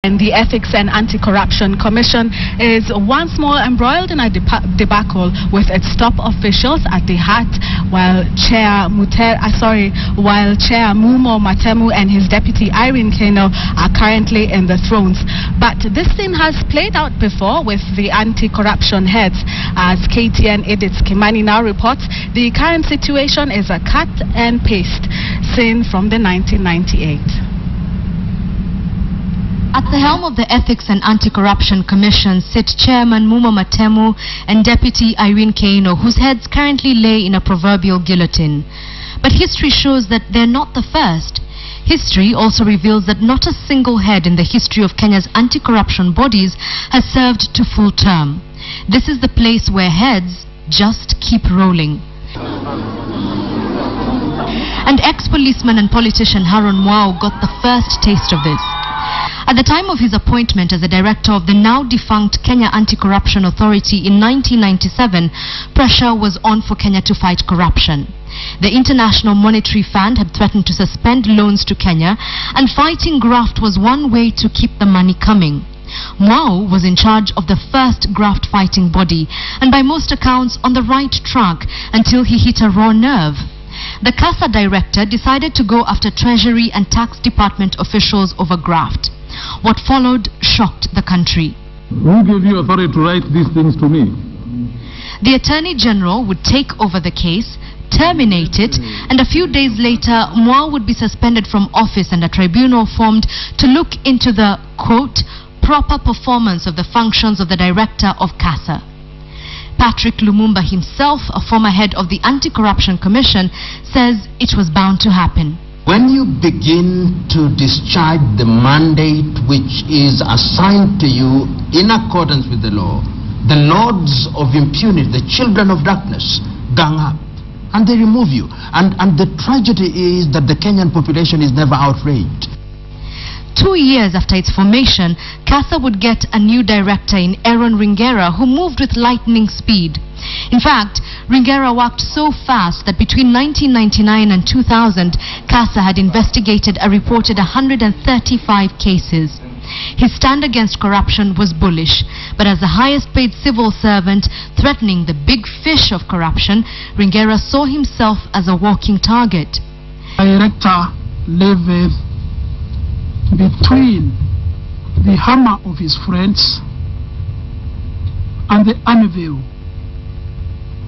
And the Ethics and Anti-Corruption Commission is once more embroiled in a debacle with its top officials at the heart, while Chair Mumo Matemu and his deputy Irene Kano are currently in the thrones. But this scene has played out before with the anti-corruption heads. As KTN Edith Kimani now reports, the current situation is a cut and paste scene from the 1998. At the helm of the Ethics and Anti-Corruption Commission sit Chairman Mumo Matemu and Deputy Irene Kano, whose heads currently lay in a proverbial guillotine. But history shows that they're not the first. History also reveals that not a single head in the history of Kenya's anti-corruption bodies has served to full term. This is the place where heads just keep rolling. And ex-policeman and politician Haron Mwau got the first taste of this. At the time of his appointment as the director of the now-defunct Kenya Anti-Corruption Authority in 1997, pressure was on for Kenya to fight corruption. The International Monetary Fund had threatened to suspend loans to Kenya, and fighting graft was one way to keep the money coming. Mwau was in charge of the first graft-fighting body, and by most accounts on the right track until he hit a raw nerve. The CASA director decided to go after Treasury and Tax Department officials over graft. What followed shocked the country. Who gave you authority to write these things to me? The Attorney General would take over the case, terminate it, and a few days later, Mwau would be suspended from office and a tribunal formed to look into the, quote, proper performance of the functions of the director of CASA. Patrick Lumumba himself, a former head of the Anti-Corruption Commission, says it was bound to happen. When you begin to discharge the mandate which is assigned to you in accordance with the law, the lords of impunity, the children of darkness, gang up and they remove you. And the tragedy is that the Kenyan population is never outraged. 2 years after its formation, CASA would get a new director in Aaron Ringera, who moved with lightning speed. In fact, Ringera worked so fast that between 1999 and 2000, CASA had investigated a reported 135 cases. His stand against corruption was bullish, but as the highest-paid civil servant threatening the big fish of corruption, Ringera saw himself as a walking target. Director lived between the hammer of his friends and the anvil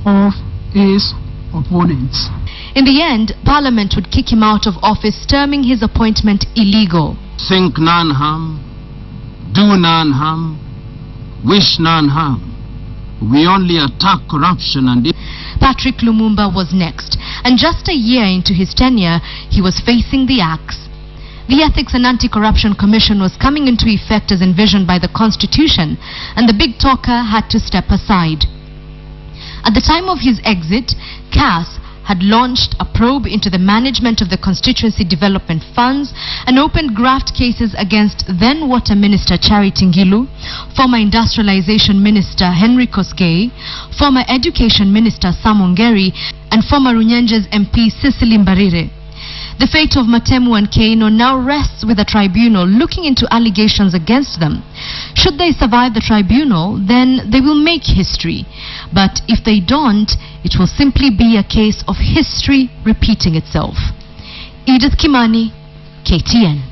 of his opponents. In the end, Parliament would kick him out of office, terming his appointment illegal. Think none harm, do none harm, wish none harm. We only attack corruption and... Patrick Lumumba was next, and just a year into his tenure, he was facing the axe. The Ethics and Anti-Corruption Commission was coming into effect as envisioned by the Constitution, and the big talker had to step aside. At the time of his exit, CAS had launched a probe into the management of the constituency development funds and opened graft cases against then Water Minister Charity Ngilu, former Industrialization Minister Henry Koskei, former Education Minister Sam Ongeri, and former Runyenjes MP Cecily Mbarire. The fate of Matemu and Kano now rests with a tribunal looking into allegations against them. Should they survive the tribunal, then they will make history. But if they don't, it will simply be a case of history repeating itself. Edith Kimani, KTN.